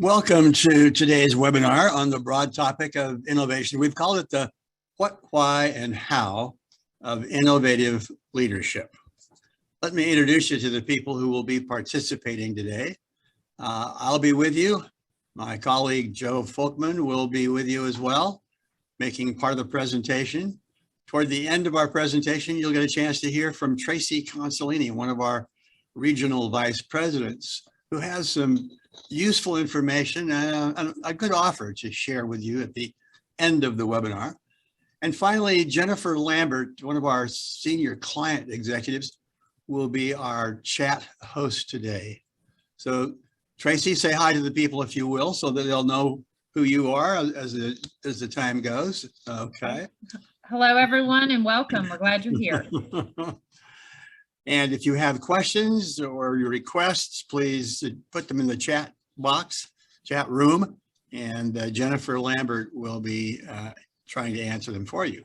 Welcome to today's webinar on the broad topic of innovation. We've called it the what, why, and how of innovative leadership. Let me introduce you to the people who will be participating today. I'll be with you. My colleague Joe Folkman will be with you as well, making part of the presentation. Toward the end of our presentation, you'll get a chance to hear from Tracy Consolini, one of our regional vice presidents, who has some useful information and a good offer to share with you at the end of the webinar. And finally, Jennifer Lambert, one of our senior client executives, will be our chat host today. So Tracy, say hi to the people if you will, so that they'll know who you are as the time goes. Okay. Hello, everyone, and welcome. We're glad you're here. And if you have questions or your requests, please put them in the chat box, chat room, and Jennifer Lambert will be trying to answer them for you.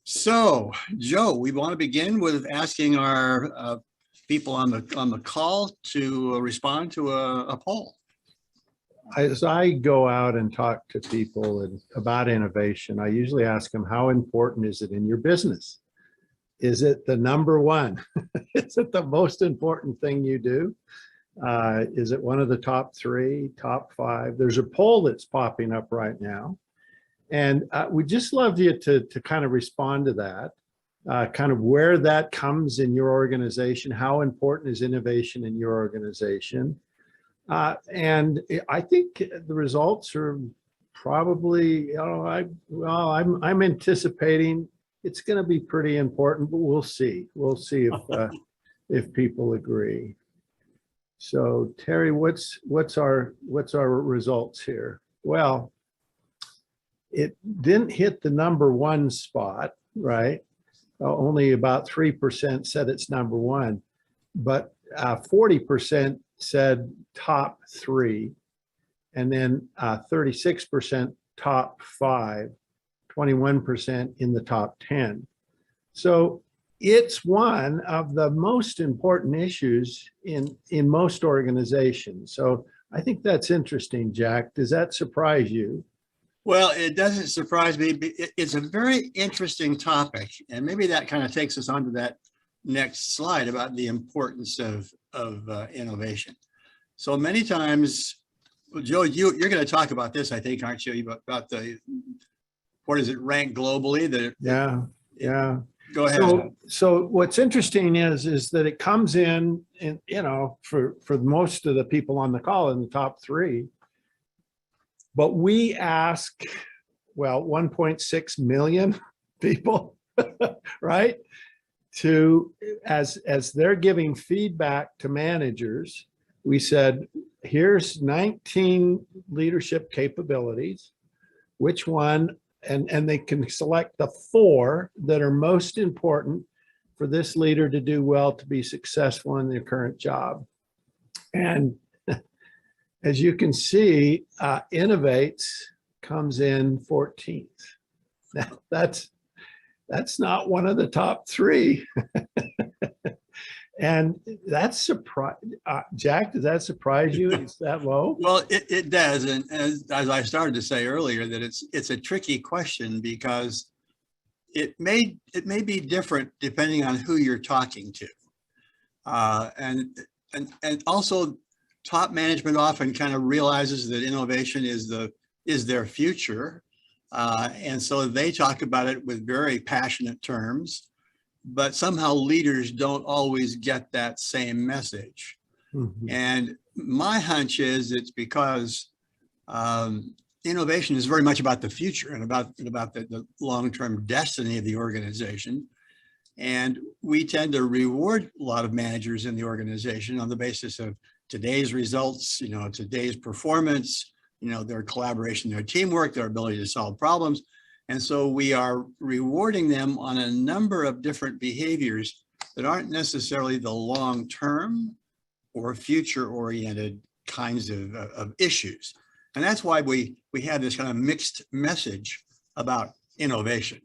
So, Joe, we want to begin with asking our people on the call to respond to a poll. As I go out and talk to people about innovation, I usually ask them, how important is it in your business? Is it the number one? Is it the most important thing you do? Is it one of the top 3, top 5? There's a poll that's popping up right now. And we'd just love you to kind of respond to that, kind of where that comes in your organization. How important is innovation in your organization? And I think the results are probably, I'm anticipating it's going to be pretty important, but we'll see. We'll see if people agree. So Terry, what's our results here? Well, it didn't hit the number 1 spot, right? Only about 3% said it's number 1, but 40% said top 3, and then 36% top 5. 21% in the top 10. So it's one of the most important issues in most organizations. So I think that's interesting, Jack. Does that surprise you? Well, it doesn't surprise me. It's a very interesting topic. And maybe that kind of takes us on to that next slide about the importance of innovation. So many times, well, Joe, you're going to talk about this, I think, aren't you? About the where does it rank globally? Yeah. Go ahead. So what's interesting is that it comes in for most of the people on the call in the top 3. But we ask, well, 1.6 million people, right? As they're giving feedback to managers, we said, here's 19 leadership capabilities. Which one? And they can select the 4 that are most important for this leader to do well, to be successful in their current job. And as you can see, innovates comes in 14th. Now, that's not one of the top 3. And that's surprising. Jack, does that surprise you? It's that low? Well, it does. And as I started to say earlier, that it's a tricky question because it may be different depending on who you're talking to. And also top management often kind of realizes that innovation is their future. And so they talk about it with very passionate terms. But somehow leaders don't always get that same message. Mm-hmm. And my hunch is it's because innovation is very much about the future and about the long-term destiny of the organization. And we tend to reward a lot of managers in the organization on the basis of today's results, today's performance, their collaboration, their teamwork, their ability to solve problems. And so we are rewarding them on a number of different behaviors that aren't necessarily the long-term or future-oriented kinds of issues. And that's why we have this kind of mixed message about innovation.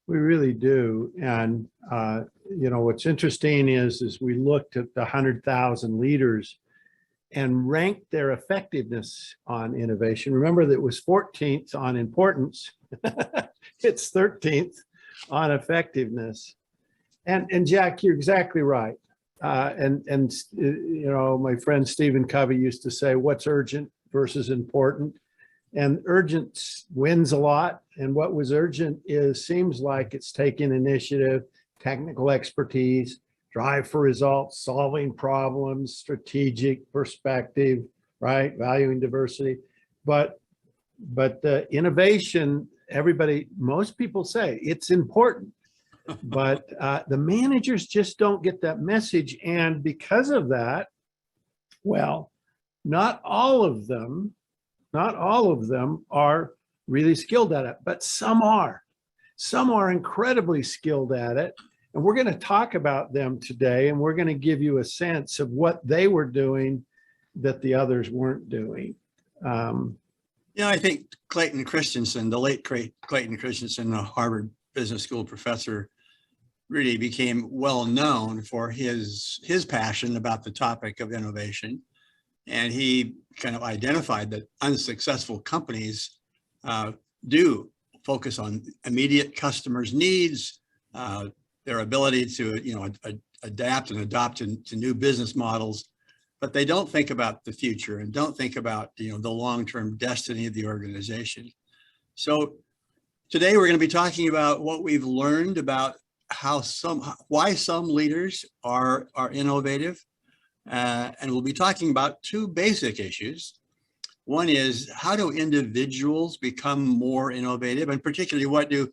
We really do. And, what's interesting is we looked at the 100,000 leaders, and ranked their effectiveness on innovation. Remember that it was 14th on importance. It's 13th on effectiveness. And Jack, you're exactly right. You know, my friend Stephen Covey used to say, what's urgent versus important? And urgent wins a lot. And what was urgent seems like it's taking initiative, technical expertise, drive for results, solving problems, strategic perspective, right? Valuing diversity. But the innovation, most people say it's important, but the managers just don't get that message. And because of that, well, not all of them are really skilled at it, but some are. Some are incredibly skilled at it. And we're going to talk about them today, and we're going to give you a sense of what they were doing that the others weren't doing. I think Clayton Christensen, the late Clayton Christensen, the Harvard Business School professor, really became well known for his passion about the topic of innovation. And he kind of identified that unsuccessful companies do focus on immediate customers' needs, their ability to adapt and adopt to new business models, but they don't think about the future and don't think about the long-term destiny of the organization. So today we're going to be talking about what we've learned about why some leaders are innovative, and we'll be talking about two basic issues. One is, how do individuals become more innovative, and particularly what do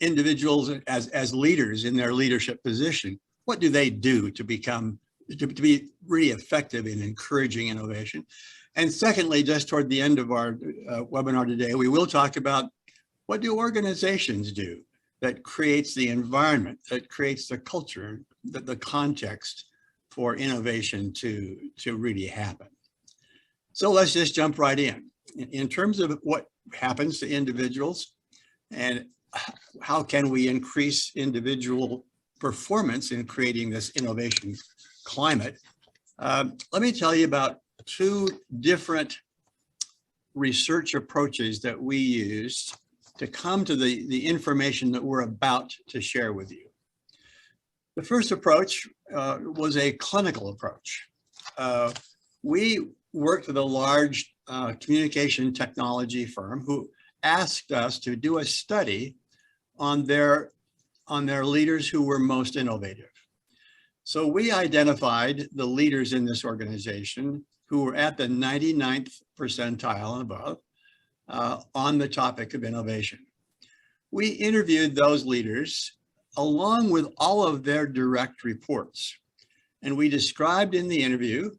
individuals as leaders in their leadership position, what do they do to be really effective in encouraging innovation? And secondly, just toward the end of our webinar today, we will talk about what do organizations do that creates the environment, that creates the culture, the context for innovation to really happen. So let's just jump right in. In terms of what happens to individuals and how can we increase individual performance in creating this innovation climate, let me tell you about two different research approaches that we used to come to the information that we're about to share with you. The first approach was a clinical approach. We worked with a large communication technology firm who asked us to do a study on their leaders who were most innovative. So we identified the leaders in this organization who were at the 99th percentile and above on the topic of innovation. We interviewed those leaders along with all of their direct reports. And we described in the interview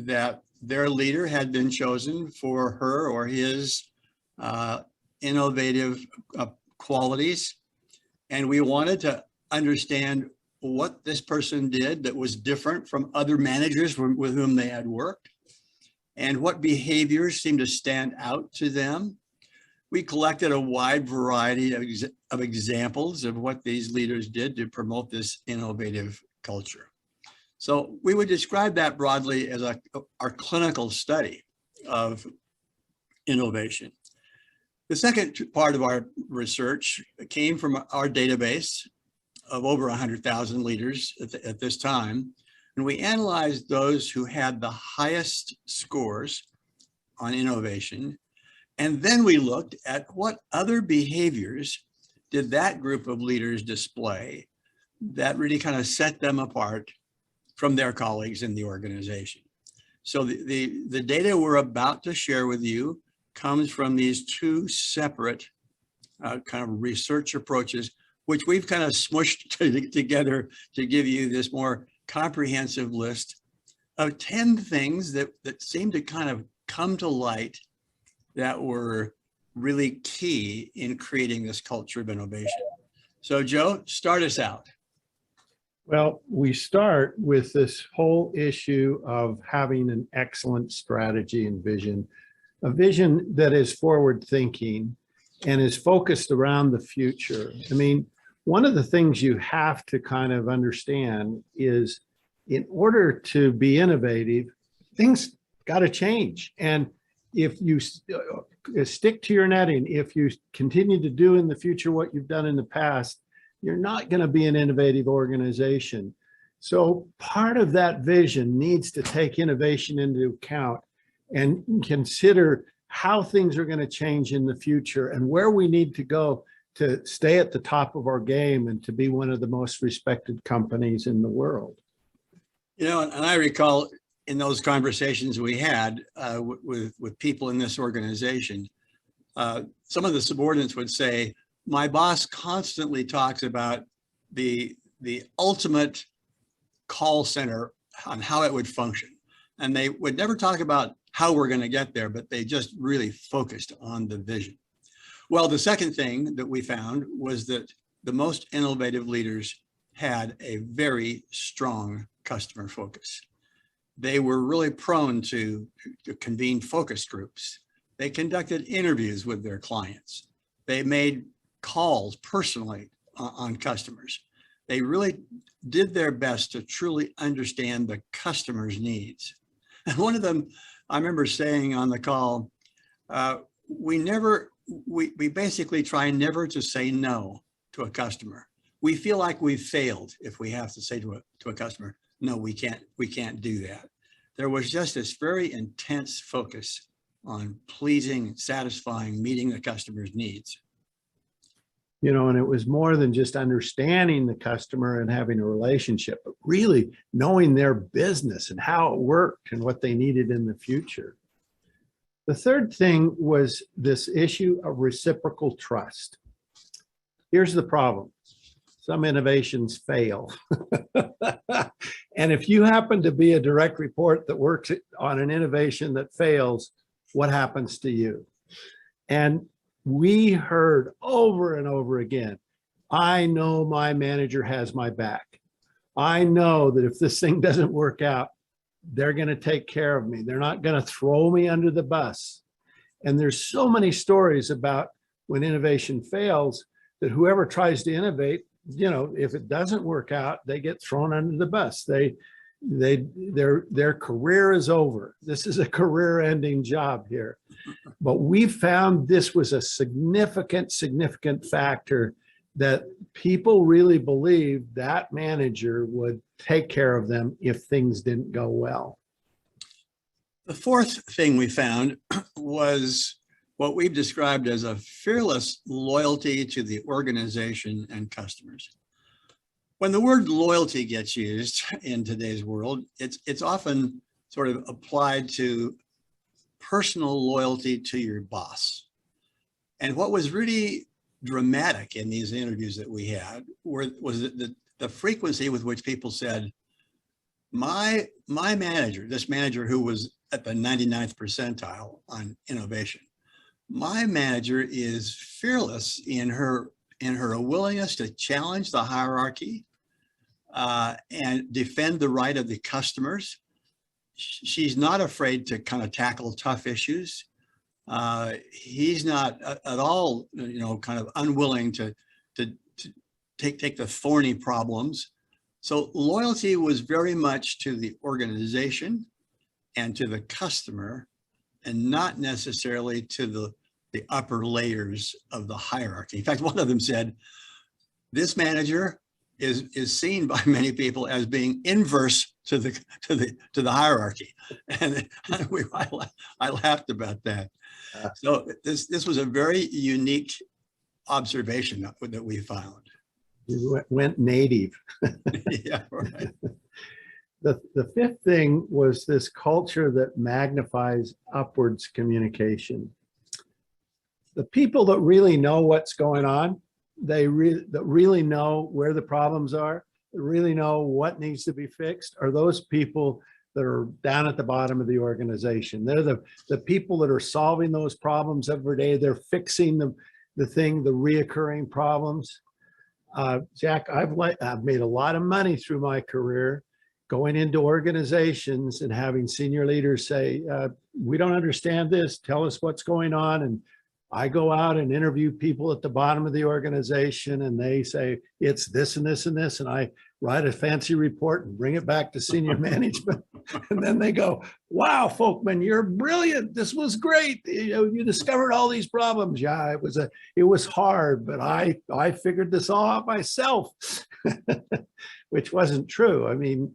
that their leader had been chosen for her or his innovative qualities. And we wanted to understand what this person did that was different from other managers with whom they had worked, and what behaviors seemed to stand out to them. We collected a wide variety of examples of what these leaders did to promote this innovative culture. So we would describe that broadly as our clinical study of innovation. The second part of our research came from our database of over 100,000 leaders at this time. And we analyzed those who had the highest scores on innovation. And then we looked at what other behaviors did that group of leaders display that really kind of set them apart from their colleagues in the organization. So the data we're about to share with you comes from these two separate kind of research approaches, which we've kind of smushed together to give you this more comprehensive list of 10 things that seem to kind of come to light that were really key in creating this culture of innovation. So Joe, start us out. Well, we start with this whole issue of having an excellent strategy and vision, a vision that is forward thinking and is focused around the future. I mean, one of the things you have to kind of understand is in order to be innovative, things got to change. And if you stick to your netting, if you continue to do in the future what you've done in the past, you're not going to be an innovative organization. So part of that vision needs to take innovation into account and consider how things are going to change in the future and where we need to go to stay at the top of our game and to be one of the most respected companies in the world. You know, and I recall in those conversations we had with people in this organization, some of the subordinates would say, my boss constantly talks about the ultimate call center on how it would function. And they would never talk about how we're going to get there, but they just really focused on the vision. Well, the second thing that we found was that the most innovative leaders had a very strong customer focus. They were really prone to convene focus groups. They conducted interviews with their clients. They made calls personally on customers. They really did their best to truly understand the customer's needs. And one of them, I remember saying on the call, we basically try never to say no to a customer. We feel like we've failed if we have to say to a customer, no, we can't do that. There was just this very intense focus on pleasing, satisfying, meeting the customer's needs. You know, and it was more than just understanding the customer and having a relationship, but really knowing their business and how it worked and what they needed in the future. The third thing was this issue of reciprocal trust. Here's the problem. Some innovations fail. And if you happen to be a direct report that works on an innovation that fails, what happens to you? And we heard over and over again, I know my manager has my back. I know that if this thing doesn't work out, they're going to take care of me. They're not going to throw me under the bus. And there's so many stories about when innovation fails that whoever tries to innovate, you know, if it doesn't work out, they get thrown under the bus. Their career is over. This is a career-ending job here. But we found this was a significant factor that people really believed that manager would take care of them if things didn't go well. The fourth thing we found was what we've described as a fearless loyalty to the organization and customers. When the word loyalty gets used in today's world, it's often sort of applied to personal loyalty to your boss. And what was really dramatic in these interviews that we had was the frequency with which people said, my manager, this manager who was at the 99th percentile on innovation, my manager is fearless in her willingness to challenge the hierarchy and defend the right of the customers. She's not afraid to kind of tackle tough issues. He's not at all, you know, kind of unwilling to take the thorny problems. So loyalty was very much to the organization and to the customer, and not necessarily to the upper layers of the hierarchy. In fact, one of them said, this manager is seen by many people as being inverse to the hierarchy. And I laughed about that. So this was a very unique observation that we found. You went native. Yeah, right. The fifth thing was this culture that magnifies upwards communication. The people that really know what's going on, that really know where the problems are, that really know what needs to be fixed, are those people that are down at the bottom of the organization. They're the people that are solving those problems every day. They're fixing the reoccurring problems. Jack, I've made a lot of money through my career going into organizations and having senior leaders say, we don't understand this, tell us what's going on. And I go out and interview people at the bottom of the organization and they say, it's this and this and this. And write a fancy report and bring it back to senior management. And then they go, wow, Folkman, you're brilliant. This was great. You discovered all these problems. Yeah, it was hard, but I figured this all out myself, which wasn't true. I mean,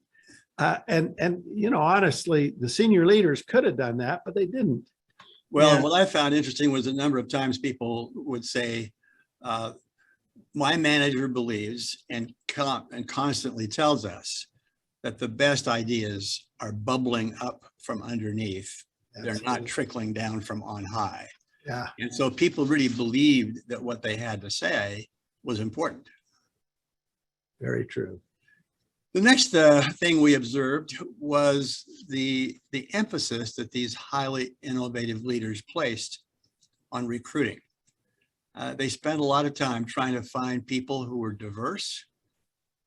honestly, the senior leaders could have done that, but they didn't. Well, Yeah. what I found interesting was the number of times people would say, my manager believes and constantly tells us that the best ideas are bubbling up from underneath. They're not Absolutely. trickling down from on high. Yeah, And so people really believed that what they had to say was important. very true. The next thing we observed was the emphasis that these highly innovative leaders placed on recruiting. They spent a lot of time trying to find people who were diverse,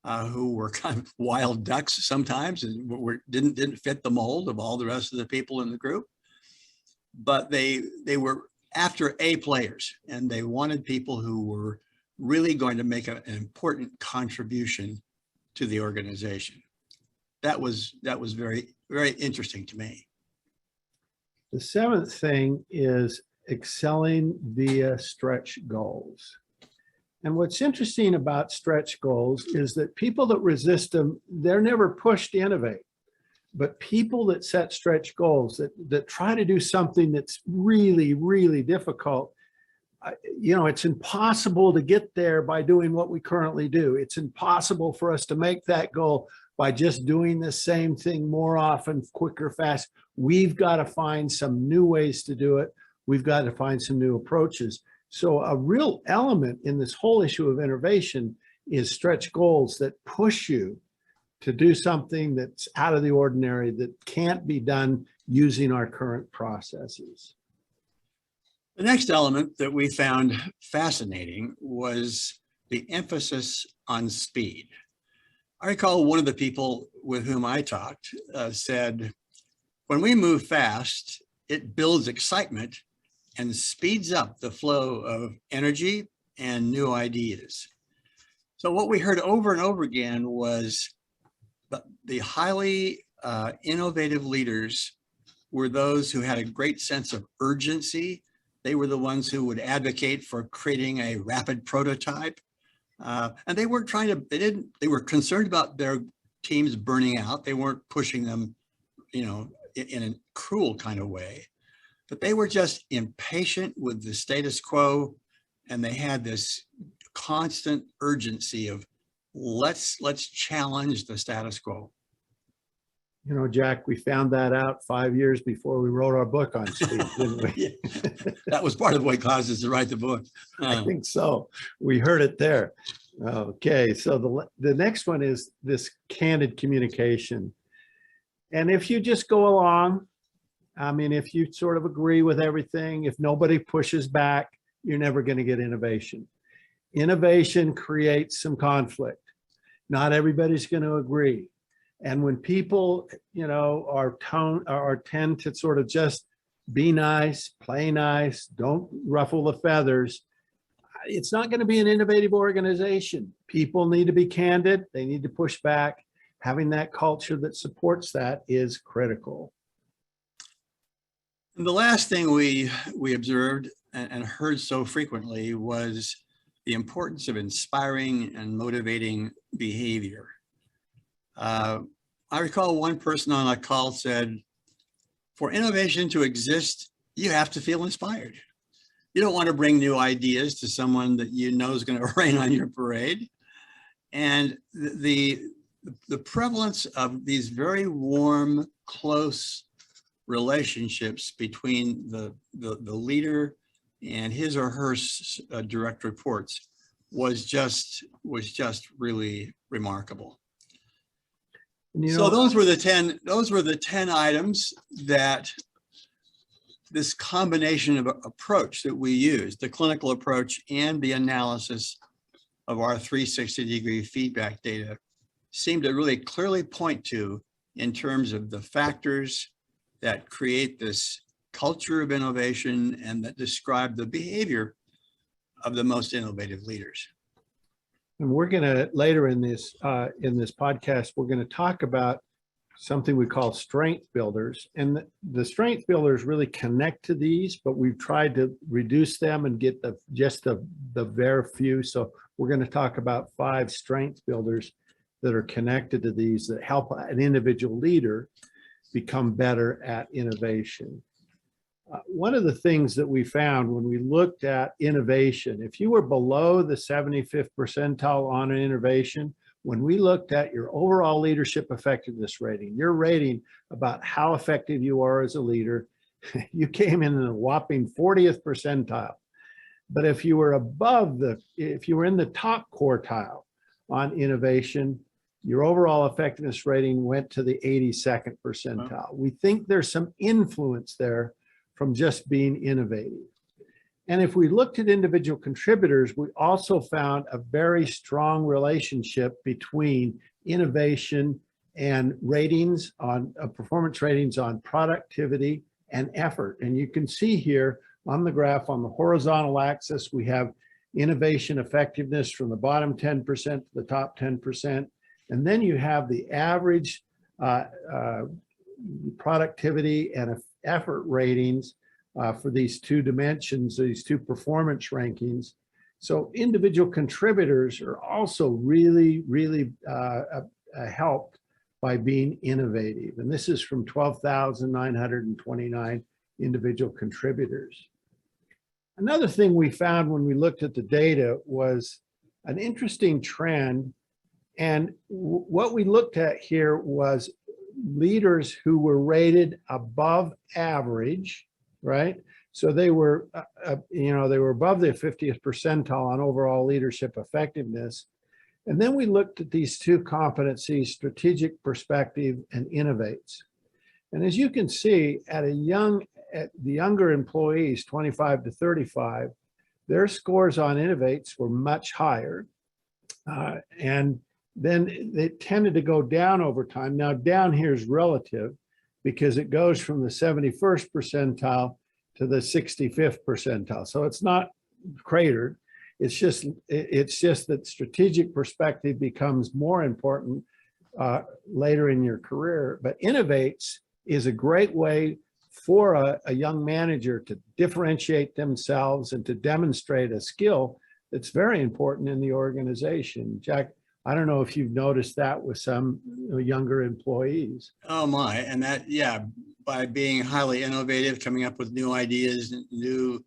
who were kind of wild ducks sometimes and didn't fit the mold of all the rest of the people in the group. But they were after A players, and they wanted people who were really going to make an important contribution to the organization. That was very, very interesting to me. The seventh thing is excelling via stretch goals. And what's interesting about stretch goals is that people that resist them, they're never pushed to innovate. But people that set stretch goals, that try to do something that's really, really difficult, it's impossible to get there by doing what we currently do. It's impossible for us to make that goal by just doing the same thing more often, quicker, fast. We've got to find some new ways to do it. We've got to find some new approaches. So a real element in this whole issue of innovation is stretch goals that push you to do something that's out of the ordinary, that can't be done using our current processes. The next element that we found fascinating was the emphasis on speed. I recall one of the people with whom I talked said, when we move fast, it builds excitement and speeds up the flow of energy and new ideas. So what we heard over and over again was the highly innovative leaders were those who had a great sense of urgency. They were the ones who would advocate for creating a rapid prototype. And they weren't they were concerned about their teams burning out. They weren't pushing them, in a cruel kind of way, but they were just impatient with the status quo. And they had this constant urgency of let's challenge the status quo. Jack, we found that out 5 years before we wrote our book on speed, didn't we? Yeah. That was part of what caused us to write the book. I think so. We heard it there. Okay, so the next one is this candid communication. And if you just go along, if you sort of agree with everything, if nobody pushes back, you're never going to get innovation. Innovation creates some conflict. Not everybody's going to agree. And when people, tend to sort of just be nice, play nice, don't ruffle the feathers, it's not going to be an innovative organization. People need to be candid. They need to push back. Having that culture that supports that is critical. And the last thing we observed and heard so frequently was the importance of inspiring and motivating behavior. I recall one person on a call said, for innovation to exist, you have to feel inspired. You don't want to bring new ideas to someone that you know is going to rain on your parade. And the prevalence of these very warm, close relationships between the leader and his or her direct reports was just really remarkable. So those were the 10 items that this combination of approach that we used, the clinical approach and the analysis of our 360-degree feedback data, seemed to really clearly point to in terms of the factors that create this culture of innovation and that describe the behavior of the most innovative leaders. And we're going to later in this podcast, we're going to talk about something we call strength builders. And the strength builders really connect to these, but we've tried to reduce them and get just the very few. So we're going to talk about 5 strength builders that are connected to these that help an individual leader become better at innovation. One of the things that we found when we looked at innovation, if you were below the 75th percentile on an innovation, when we looked at your overall leadership effectiveness rating, your rating about how effective you are as a leader, you came in a whopping 40th percentile. But if you were if you were in the top quartile on innovation, your overall effectiveness rating went to the 82nd percentile. We think there's some influence there from just being innovative. And if we looked at individual contributors, we also found a very strong relationship between innovation and ratings on performance ratings on productivity and effort. And you can see here on the graph on the horizontal axis, we have innovation effectiveness from the bottom 10% to the top 10%. And then you have the average productivity and effort ratings for these 2 dimensions, these 2 performance rankings. So individual contributors are also really, really helped by being innovative. And this is from 12,929 individual contributors. Another thing we found when we looked at the data was an interesting trend. And what we looked at here was leaders who were rated above average, right? So they were, they were above the 50th percentile on overall leadership effectiveness. And then we looked at these 2 competencies, strategic perspective and innovates. And as you can see, at the younger employees, 25 to 35, their scores on innovates were much higher. And then they tended to go down over time. Now down here is relative because it goes from the 71st percentile to the 65th percentile. So it's not cratered. It's just that strategic perspective becomes more important later in your career. But innovates is a great way for a young manager to differentiate themselves and to demonstrate a skill that's very important in the organization. Jack, I don't know if you've noticed that with some younger employees. Oh my, and that, yeah, by being highly innovative, coming up with new ideas, new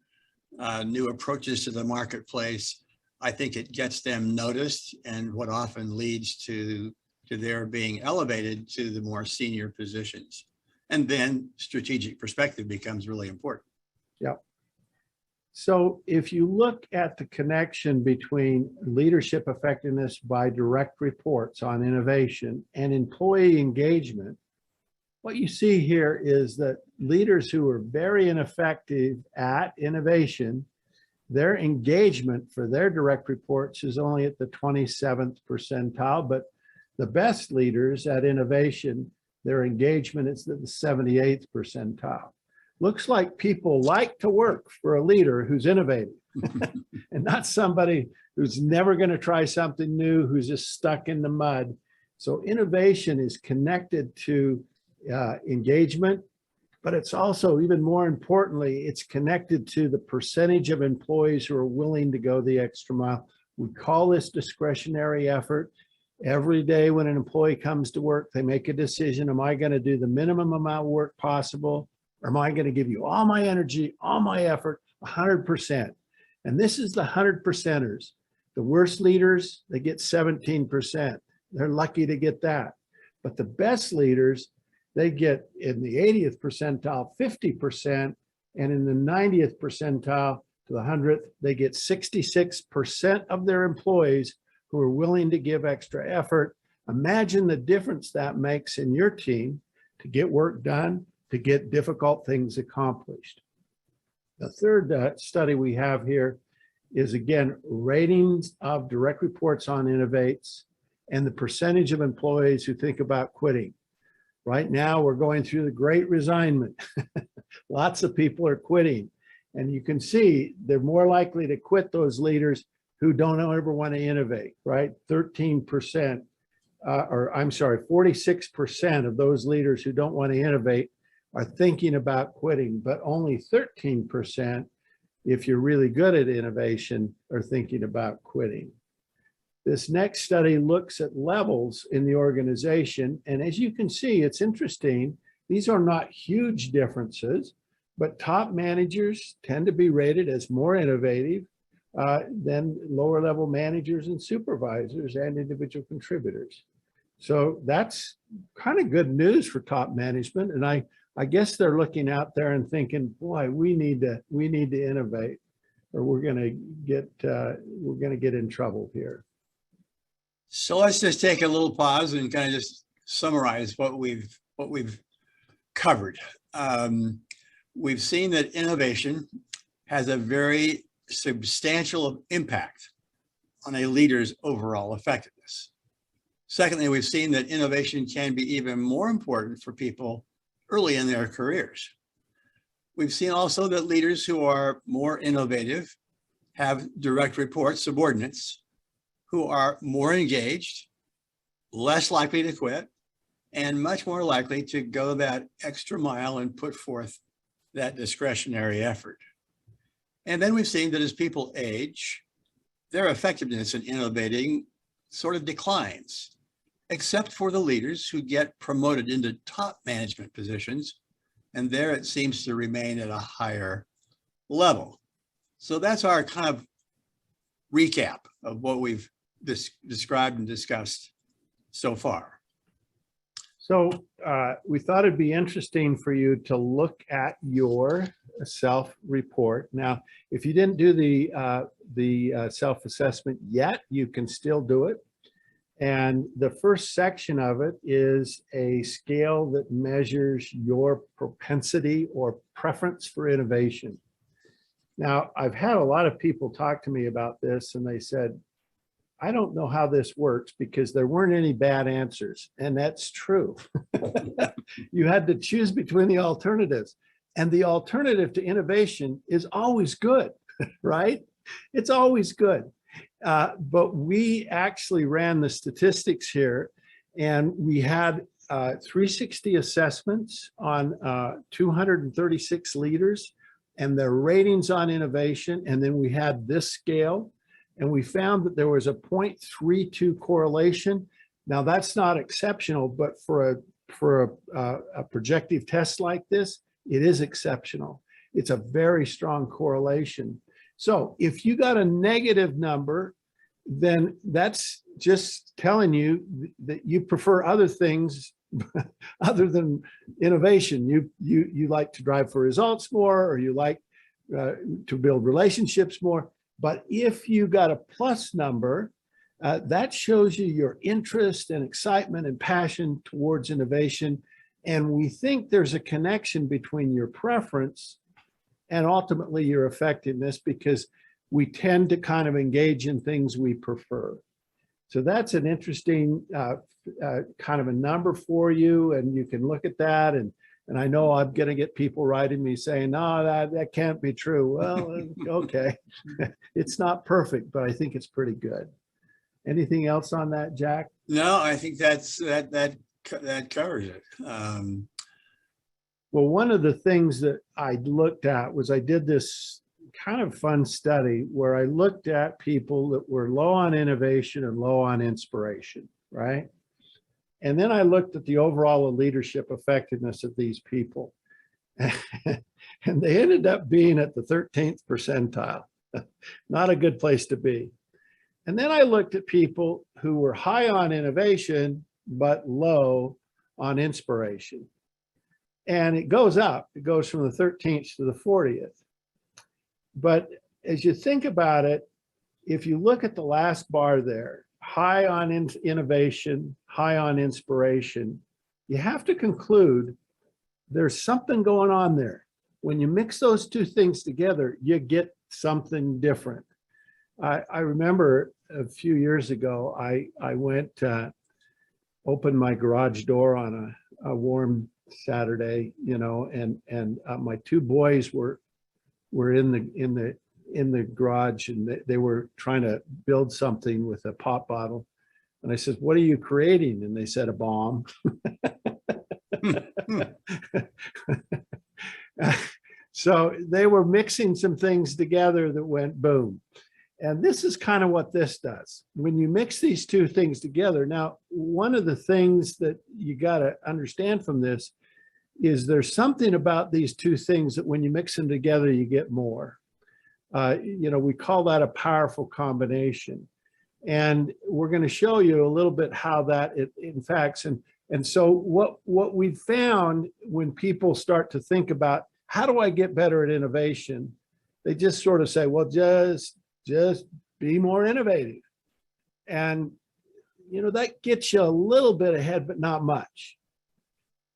approaches to the marketplace, I think it gets them noticed, and what often leads to their being elevated to the more senior positions. And then strategic perspective becomes really important. Yep. So if you look at the connection between leadership effectiveness by direct reports on innovation and employee engagement, what you see here is that leaders who are very ineffective at innovation, their engagement for their direct reports is only at the 27th percentile, but the best leaders at innovation, their engagement is at the 78th percentile. Looks like people like to work for a leader who's innovative and not somebody who's never going to try something new, who's just stuck in the mud. So innovation is connected to engagement, but it's also, even more importantly, it's connected to the percentage of employees who are willing to go the extra mile. We call this discretionary effort. Every day when an employee comes to work, they make a decision. Am I going to do the minimum amount of work possible? Or am I going to give you all my energy, all my effort, 100%? And this is the 100%ers. The worst leaders, they get 17%. They're lucky to get that. But the best leaders, they get in the 80th percentile, 50%, and in the 90th percentile to the 100th, they get 66% of their employees who are willing to give extra effort. Imagine the difference that makes in your team to get work done, to get difficult things accomplished. The third study we have here is, again, ratings of direct reports on innovates and the percentage of employees who think about quitting. Right now, we're going through the great resignment. Lots of people are quitting. And you can see they're more likely to quit, those leaders who don't ever want to innovate, right? 13%, or I'm sorry, 46% of those leaders who don't want to innovate are thinking about quitting, but only 13%, if you're really good at innovation, are thinking about quitting. This next study looks at levels in the organization. And as you can see, it's interesting. These are not huge differences, but top managers tend to be rated as more innovative than lower level managers and supervisors and individual contributors. So that's kind of good news for top management. And I guess they're looking out there and thinking, boy, we need to innovate, or we're going to get in trouble here. So let's just take a little pause and kind of just summarize what we've covered. We've seen that innovation has a very substantial impact on a leader's overall effectiveness. Secondly, we've seen that innovation can be even more important for people early in their careers. We've seen also that leaders who are more innovative have direct report subordinates who are more engaged, less likely to quit, and much more likely to go that extra mile and put forth that discretionary effort. And then we've seen that as people age, their effectiveness in innovating sort of declines, except for the leaders who get promoted into top management positions. And there it seems to remain at a higher level. So that's our kind of recap of what we've described and discussed so far. So we thought it'd be interesting for you to look at your self-report. Now, if you didn't do the self-assessment yet, you can still do it. And the first section of it is a scale that measures your propensity or preference for innovation. Now, I've had a lot of people talk to me about this, and they said, I don't know how this works because there weren't any bad answers. And that's true. You had to choose between the alternatives. And the alternative to innovation is always good, right? It's always good. But we actually ran the statistics here, and we had 360 assessments on 236 leaders and their ratings on innovation. And then we had this scale. And we found that there was a 0.32 correlation. Now that's not exceptional, but for a projective test like this, it is exceptional. It's a very strong correlation. So if you got a negative number, then that's just telling you that you prefer other things other than innovation. You like to drive for results more, or you like to build relationships more. But if you got a plus number, that shows you your interest and excitement and passion towards innovation. And we think there's a connection between your preference and ultimately your effectiveness, because we tend to kind of engage in things we prefer. So that's an interesting kind of a number for you, and you can look at that. And I know I'm going to get people writing me saying, no, that can't be true. Well, okay. It's not perfect, but I think it's pretty good. Anything else on that, Jack? No, I think that covers it. Well, one of the things that I looked at was I did this kind of fun study where I looked at people that were low on innovation and low on inspiration, right? And then I looked at the overall leadership effectiveness of these people. And they ended up being at the 13th percentile. Not a good place to be. And then I looked at people who were high on innovation, but low on inspiration. And it goes up. It goes from the 13th to the 40th. But as you think about it, if you look at the last bar there, high on innovation, high on inspiration, you have to conclude there's something going on there. When you mix those two things together, you get something different. I remember a few years ago, I went, opened my garage door on a warm Saturday, and my two boys were in in the garage, and they were trying to build something with a pop bottle. And I said, "What are you creating?" And they said, "A bomb." So they were mixing some things together that went boom. And this is kind of what this does. When you mix these two things together, now, one of the things that you got to understand from this is there's something about these two things that when you mix them together, you get more. We call that a powerful combination. And we're going to show you a little bit how that it impacts. And so what we found when people start to think about, how do I get better at innovation? They just sort of say, well, just be more innovative. And, that gets you a little bit ahead, but not much.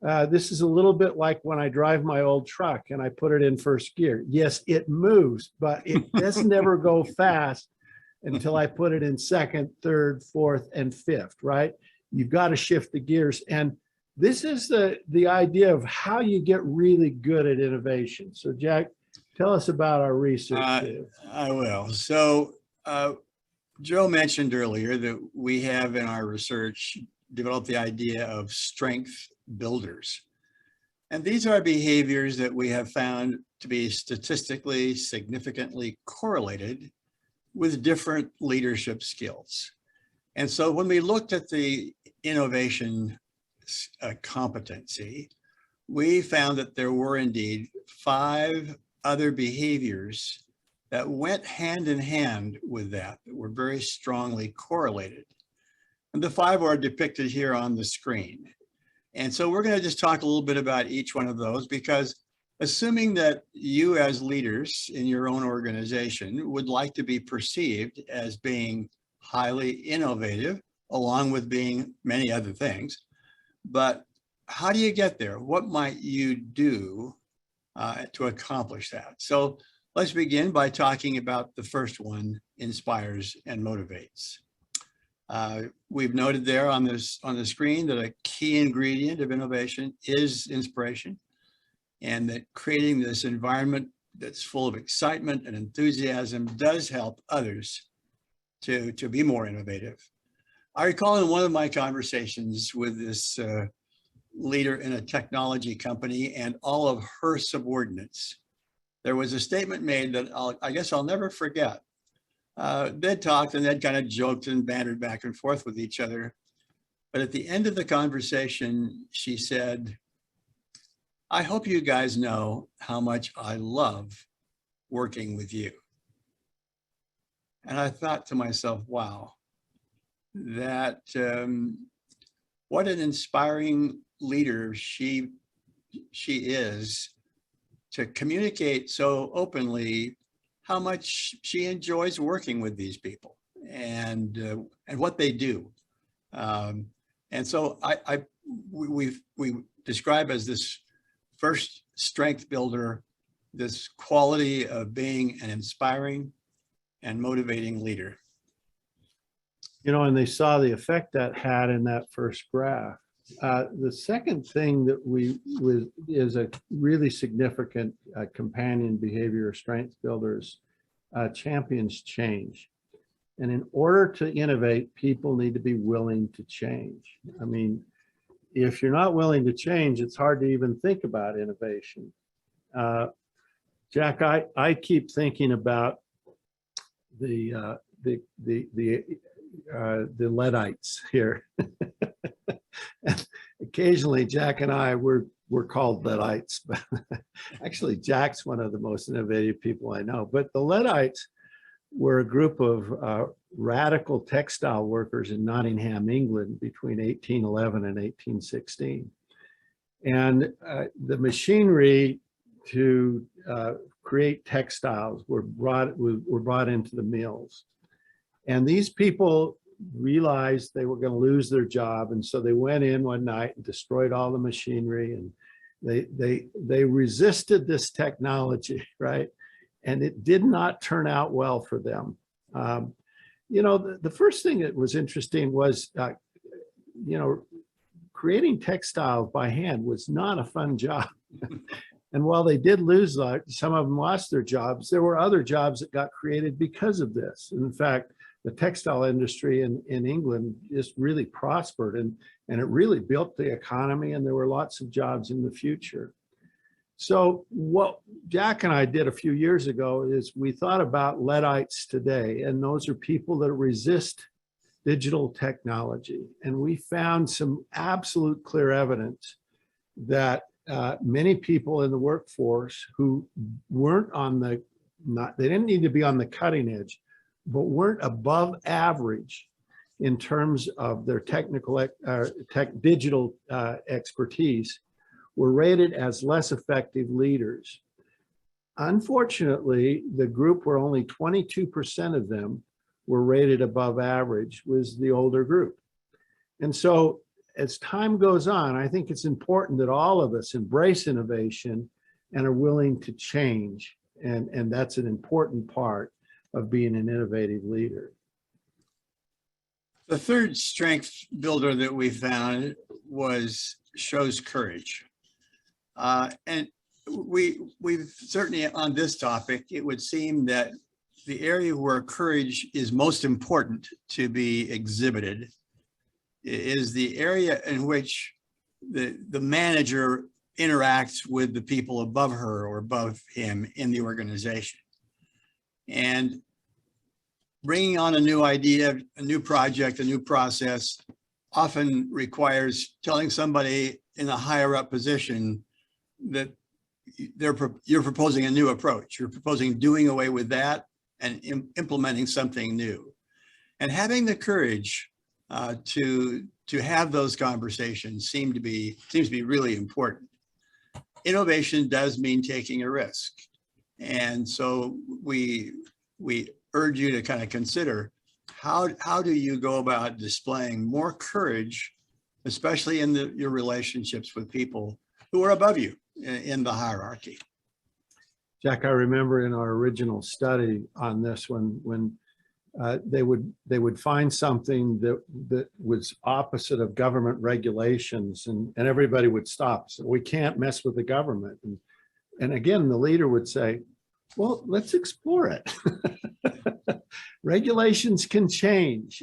This is a little bit like when I drive my old truck and I put it in first gear. Yes, it moves, but it doesn't ever go fast until I put it in second, third, fourth, and fifth, right? You've got to shift the gears. And this is the idea of how you get really good at innovation. So Jack, tell us about our research. I will. So Joe mentioned earlier that we have in our research developed the idea of strength builders. And these are behaviors that we have found to be statistically significantly correlated with different leadership skills. And so when we looked at the innovation competency, we found that there were indeed 5 other behaviors that went hand in hand with that were very strongly correlated. And the 5 are depicted here on the screen. And so we're going to just talk a little bit about each one of those, because assuming that you as leaders in your own organization would like to be perceived as being highly innovative, along with being many other things, but how do you get there? What might you do to accomplish that? So let's begin by talking about the first one, inspires and motivates. We've noted there on the screen that a key ingredient of innovation is inspiration, and that creating this environment that's full of excitement and enthusiasm does help others to be more innovative. I recall in one of my conversations with this leader in a technology company and all of her subordinates, there was a statement made that I guess I'll never forget. They'd talked and they'd kind of joked and bantered back and forth with each other. But at the end of the conversation, she said, "I hope you guys know how much I love working with you." And I thought to myself, wow, that what an inspiring leader she is to communicate so openly how much she enjoys working with these people and what they do. And so we describe as this first strength builder, this quality of being an inspiring and motivating leader. And they saw the effect that had in that first graph. The second thing that is a really significant companion behavior of strength builders, champions change. And in order to innovate, people need to be willing to change. I mean, if you're not willing to change, it's hard to even think about innovation. Jack, I keep thinking about the Luddites here. Occasionally, Jack and I we're called Luddites, but actually, Jack's one of the most innovative people I know. But the Luddites were a group of radical textile workers in Nottingham, England, between 1811 and 1816. And the machinery to create textiles were brought into the mills. And these people realized they were going to lose their job, and so they went in one night and destroyed all the machinery, and they resisted this technology, right? And it did not turn out well for them. The first thing that was interesting was, creating textiles by hand was not a fun job. And while they did lose, some of them lost their jobs, there were other jobs that got created because of this. In fact, the textile industry in England just really prospered, and it really built the economy, and there were lots of jobs in the future. So what Jack and I did a few years ago is we thought about Luddites today, and those are people that resist digital technology. And we found some absolute clear evidence that many people in the workforce who weren't on the, they didn't need to be on the cutting edge, but weren't above average in terms of their technical, digital expertise, were rated as less effective leaders. Unfortunately, the group where only 22% of them were rated above average was the older group. And so as time goes on, I think it's important that all of us embrace innovation and are willing to change. And that's an important part of being an innovative leader. The third strength builder that we found shows courage. And we've certainly on this topic, it would seem that the area where courage is most important to be exhibited is the area in which the manager interacts with the people above her or above him in the organization. And bringing on a new idea, a new project, a new process often requires telling somebody in a higher up position that you're proposing a new approach. You're proposing doing away with that and implementing something new. And having the courage to have those conversations seems to be really important. Innovation does mean taking a risk. And so we urge you to kind of consider how do you go about displaying more courage, especially in your relationships with people who are above you in the hierarchy. Jack, I remember in our original study on this one, when they would find something that was opposite of government regulations, and everybody would stop. So we can't mess with the government. And again, the leader would say, well, let's explore it. Regulations can change,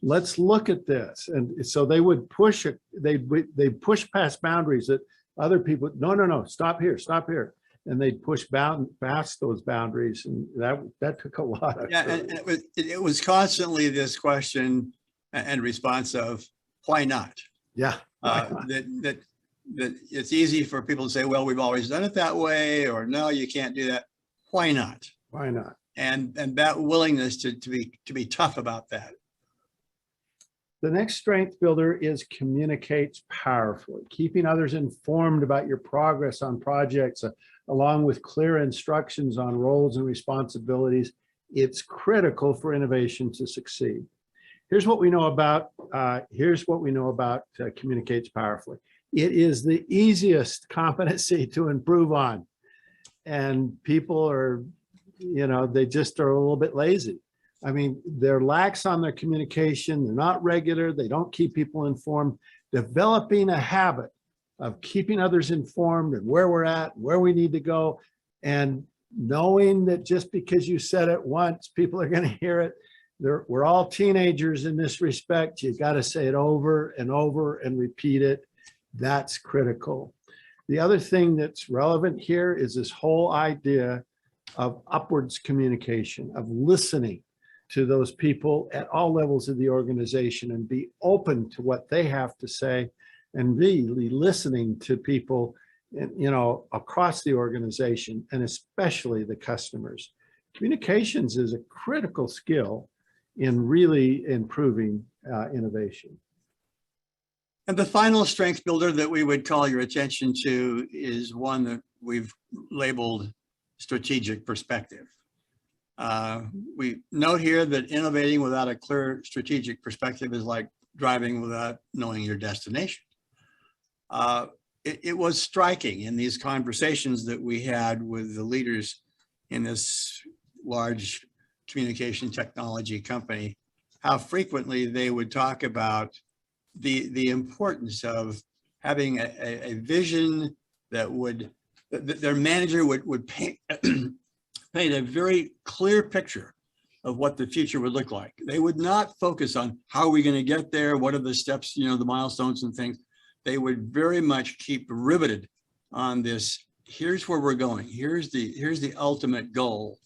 let's look at this. And so they would push it, they push past boundaries that other people, no, stop here. And they'd push past those boundaries, and that took a lot of and it was constantly this question and response of why not? Yeah. That it's easy for people to say, well, we've always done it that way, or no, you can't do that. Why not? Why not? And that willingness to be tough about that. The next strength builder is communicates powerfully, keeping others informed about your progress on projects, along with clear instructions on roles and responsibilities. It's critical for innovation to succeed. Here's what we know about communicates powerfully. It is the easiest competency to improve on. And people are, they just are a little bit lazy. I mean, they're lax on their communication. They're not regular. They don't keep people informed. Developing a habit of keeping others informed and where we're at, where we need to go, and knowing that just because you said it once, people are going to hear it. We're all teenagers in this respect. You got to say it over and over and repeat it. That's critical. The other thing that's relevant here is this whole idea of upwards communication, of listening to those people at all levels of the organization and be open to what they have to say, and really listening to people, across the organization, and especially the customers. Communications is a critical skill in really improving innovation. And the final strength builder that we would call your attention to is one that we've labeled strategic perspective. We note here that innovating without a clear strategic perspective is like driving without knowing your destination. It was striking in these conversations that we had with the leaders in this large communication technology company, how frequently they would talk about the importance of having a vision that would their manager would paint, paint a very clear picture of what the future would look like. They would not focus on how are we going to get there, what are the steps, you know, the milestones and things. They would very much keep riveted on this. Here's where we're going. Here's the ultimate goal.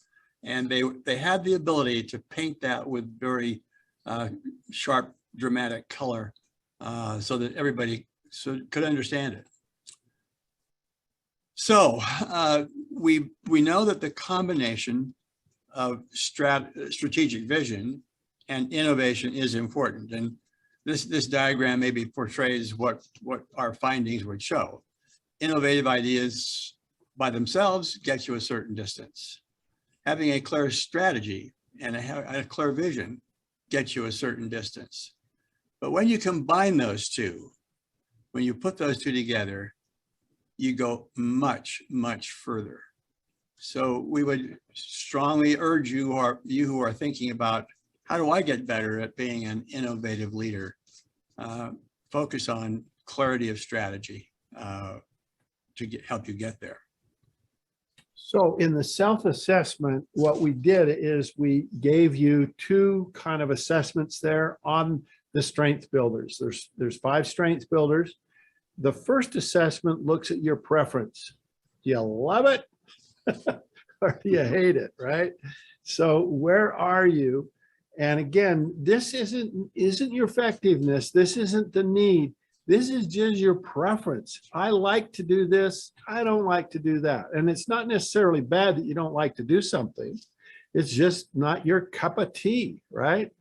And they had the ability to paint that with very sharp, dramatic color so that everybody could understand it. So we know that the combination of strategic vision and innovation is important. And this diagram maybe portrays what our findings would show. Innovative ideas by themselves get you a certain distance. Having a clear strategy and a clear vision gets you a certain distance. But when you combine those two, when you put those two together, you go much, much further. So we would strongly urge you who are thinking about how do I get better at being an innovative leader, focus on clarity of strategy to help you get there. So in the self-assessment, what we did is we gave you two kind of assessments there on the strength builders. There's 5 strength builders. The first assessment looks at your preference. Do you love it or do you hate it, right? So where are you? And again, this isn't your effectiveness. This isn't the need. This is just your preference. I like to do this. I don't like to do that. And it's not necessarily bad that you don't like to do something. It's just not your cup of tea, right?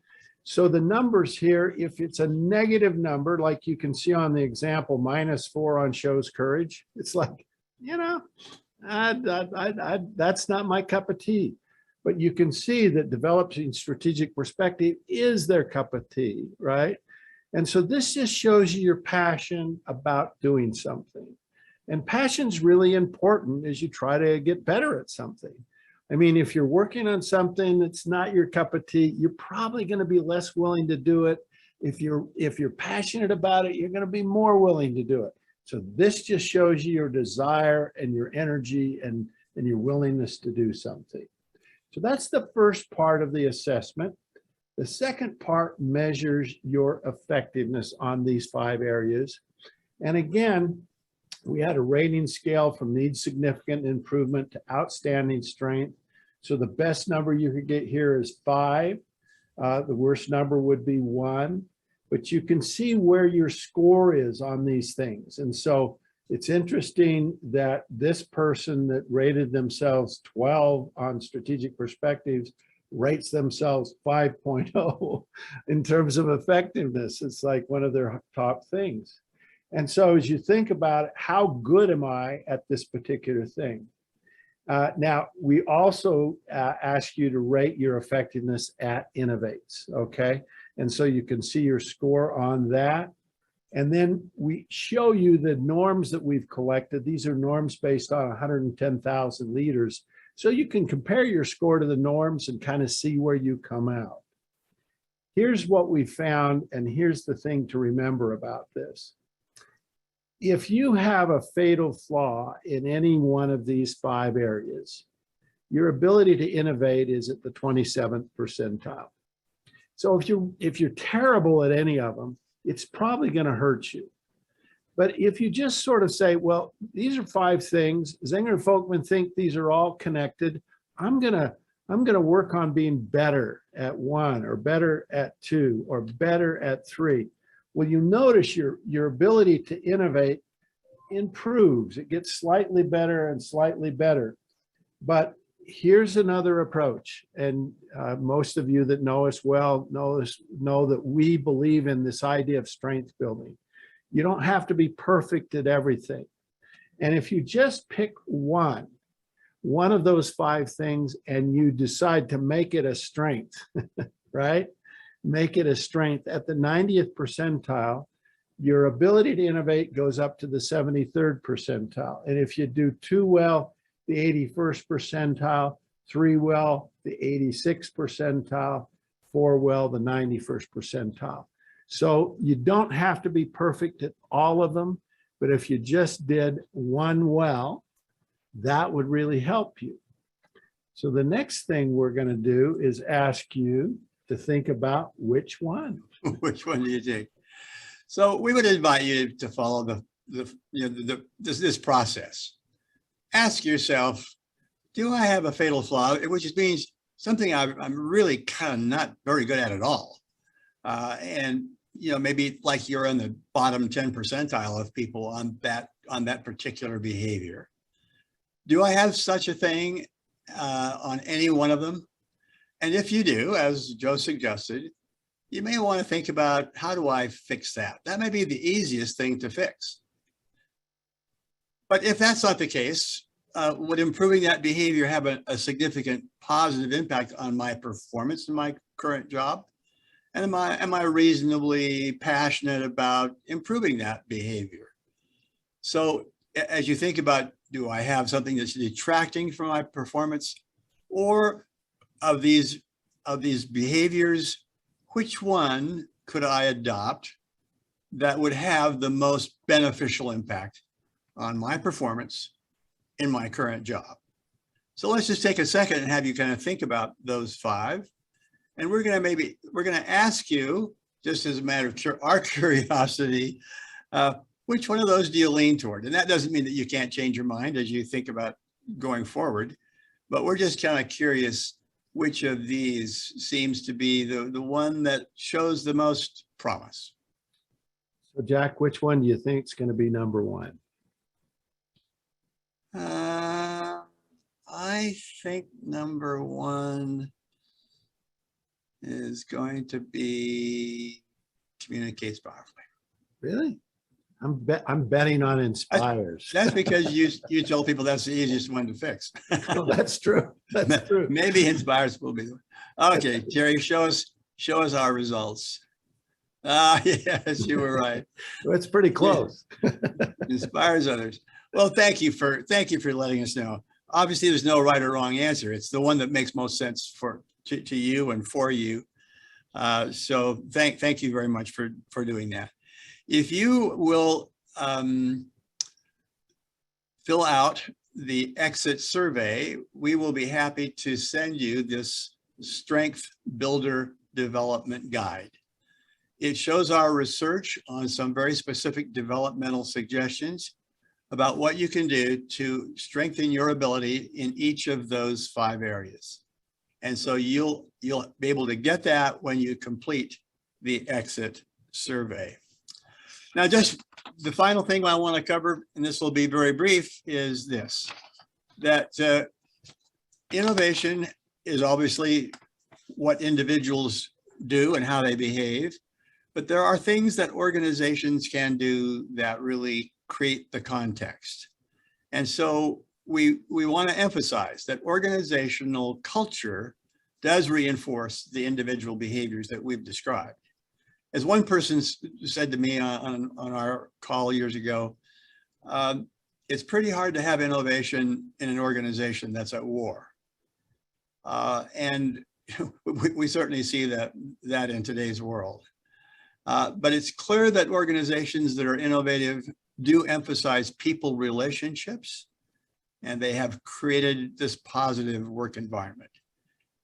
So the numbers here, if it's a negative number, like you can see on the example, -4 on shows courage, it's like, you know, that's not my cup of tea. But you can see that developing strategic perspective is their cup of tea, right? And so this just shows you your passion about doing something. And passion's really important as you try to get better at something. I mean, if you're working on something that's not your cup of tea, you're probably going to be less willing to do it. If you're passionate about it, you're going to be more willing to do it. So this just shows you your desire and your energy and your willingness to do something. So that's the first part of the assessment. The second part measures your effectiveness on these 5 areas. And again, we had a rating scale from needs significant improvement to outstanding strength. So the best number you could get here is 5. The worst number would be 1. But you can see where your score is on these things. And so it's interesting that this person that rated themselves 12 on strategic perspectives rates themselves 5.0 in terms of effectiveness. It's like one of their top things. And so as you think about it, how good am I at this particular thing? Now, we also ask you to rate your effectiveness at Innovates, okay? And so you can see your score on that. And then we show you the norms that we've collected. These are norms based on 110,000 leaders. So you can compare your score to the norms and kind of see where you come out. Here's what we found, and here's the thing to remember about this. If you have a fatal flaw in any one of these 5 areas, your ability to innovate is at the 27th percentile. So if you're terrible at any of them, it's probably going to hurt you. But if you just sort of say, well, these are 5 things, Zenger and Folkman think these are all connected. I'm gonna work on being better at 1 or better at 2 or better at 3. Well, you notice your ability to innovate improves. It gets slightly better and slightly better. But here's another approach. And most of you that know us well know that we believe in this idea of strength building. You don't have to be perfect at everything. And if you just pick one of those 5 things and you decide to make it a strength, right? Make it a strength at the 90th percentile, your ability to innovate goes up to the 73rd percentile. And if you do 2 well, the 81st percentile, 3 well, the 86th percentile, 4 well, the 91st percentile. So you don't have to be perfect at all of them, but if you just did 1 well, that would really help you. So the next thing we're going to do is ask you to think about which one. Which one do you take? So we would invite you to follow this process. Ask yourself, do I have a fatal flaw? Which means something I'm really kind of not very good at all. And maybe like you're in the bottom 10 percentile of people on that particular behavior. Do I have such a thing on any one of them? And if you do, as Joe suggested, you may want to think about, how do I fix that? That may be the easiest thing to fix. But if that's not the case, would improving that behavior have a significant positive impact on my performance in my current job? And am I reasonably passionate about improving that behavior? So as you think about, do I have something that's detracting from my performance, or of these behaviors, which one could I adopt that would have the most beneficial impact on my performance in my current job? So let's just take a second and have you kind of think about those 5. And we're going to ask you, just as a matter of our curiosity, which one of those do you lean toward? And that doesn't mean that you can't change your mind as you think about going forward, but we're just kind of curious which of these seems to be the one that shows the most promise. So Jack, which one do you think is going to be number 1? I think number 1 is going to be communicates powerfully. Really? I'm betting on inspires. That's because you told people that's the easiest one to fix. Oh, that's true. That's true. Maybe inspires will be the one. Okay, Terry, show us our results. Yes, you were right. Well, it's pretty close. Inspires others. Well, thank you for letting us know. Obviously, there's no right or wrong answer. It's the one that makes most sense to you and for you. So thank you very much for doing that. If you will fill out the exit survey, we will be happy to send you this Strength Builder Development Guide. It shows our research on some very specific developmental suggestions about what you can do to strengthen your ability in each of those 5 areas. And so you'll be able to get that when you complete the exit survey. Now, just the final thing I want to cover, and this will be very brief, is this, that innovation is obviously what individuals do and how they behave, but there are things that organizations can do that really create the context. And so we want to emphasize that organizational culture does reinforce the individual behaviors that we've described. As one person said to me on our call years ago, it's pretty hard to have innovation in an organization that's at war. And we certainly see that in today's world. But it's clear that organizations that are innovative do emphasize people relationships, and they have created this positive work environment.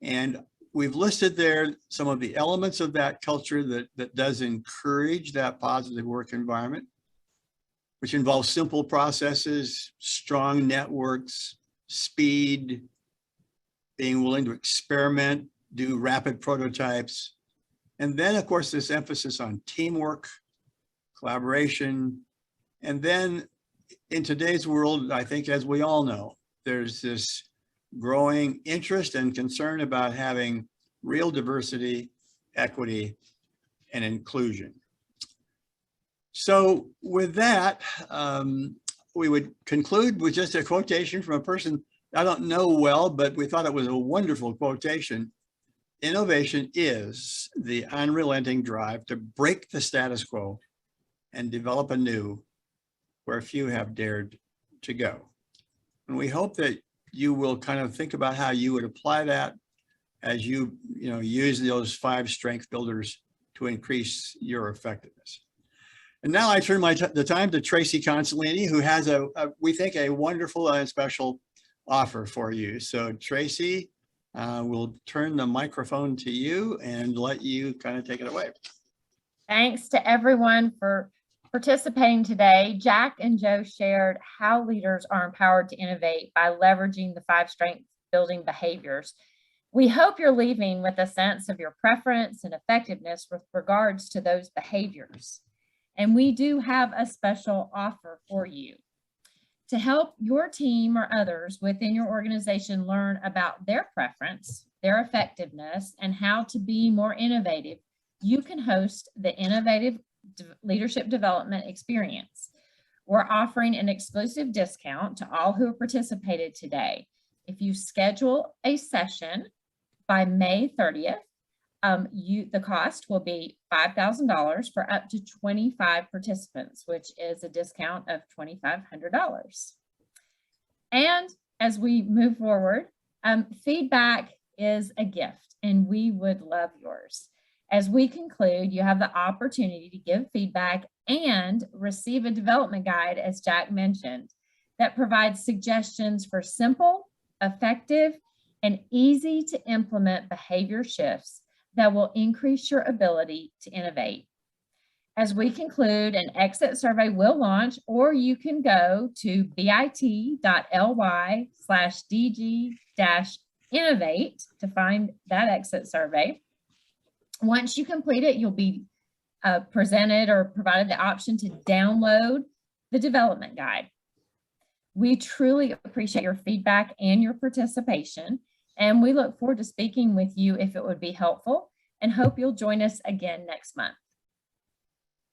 And we've listed there some of the elements of that culture that does encourage that positive work environment, which involves simple processes, strong networks, speed, being willing to experiment, do rapid prototypes. And then, of course, this emphasis on teamwork, collaboration. And then in today's world, I think, as we all know, there's this growing interest and concern about having real diversity, equity, and inclusion. So with that, we would conclude with just a quotation from a person I don't know well, but we thought it was a wonderful quotation. Innovation is the unrelenting drive to break the status quo and develop anew where few have dared to go. And we hope that you will kind of think about how you would apply that as you use those 5 strength builders to increase your effectiveness. And now I turn the time to Tracy Consolini, who has we think a wonderful and special offer for you. So Tracy, we'll turn the microphone to you and let you kind of take it away. Thanks to everyone for participating today. Jack and Joe shared how leaders are empowered to innovate by leveraging the 5 strength building behaviors. We hope you're leaving with a sense of your preference and effectiveness with regards to those behaviors. And we do have a special offer for you. To help your team or others within your organization learn about their preference, their effectiveness, and how to be more innovative, you can host the Innovative Leadership Development Experience. We're offering an exclusive discount to all who have participated today. If you schedule a session by May 30th, the cost will be $5,000 for up to 25 participants, which is a discount of $2,500. And as we move forward, feedback is a gift, and we would love yours. As we conclude, you have the opportunity to give feedback and receive a development guide, as Jack mentioned, that provides suggestions for simple, effective, and easy to implement behavior shifts that will increase your ability to innovate. As we conclude, an exit survey will launch, or you can go to bit.ly/DG-innovate to find that exit survey. Once you complete it, you'll be presented or provided the option to download the development guide. We truly appreciate your feedback and your participation, and we look forward to speaking with you if it would be helpful, and hope you'll join us again next month.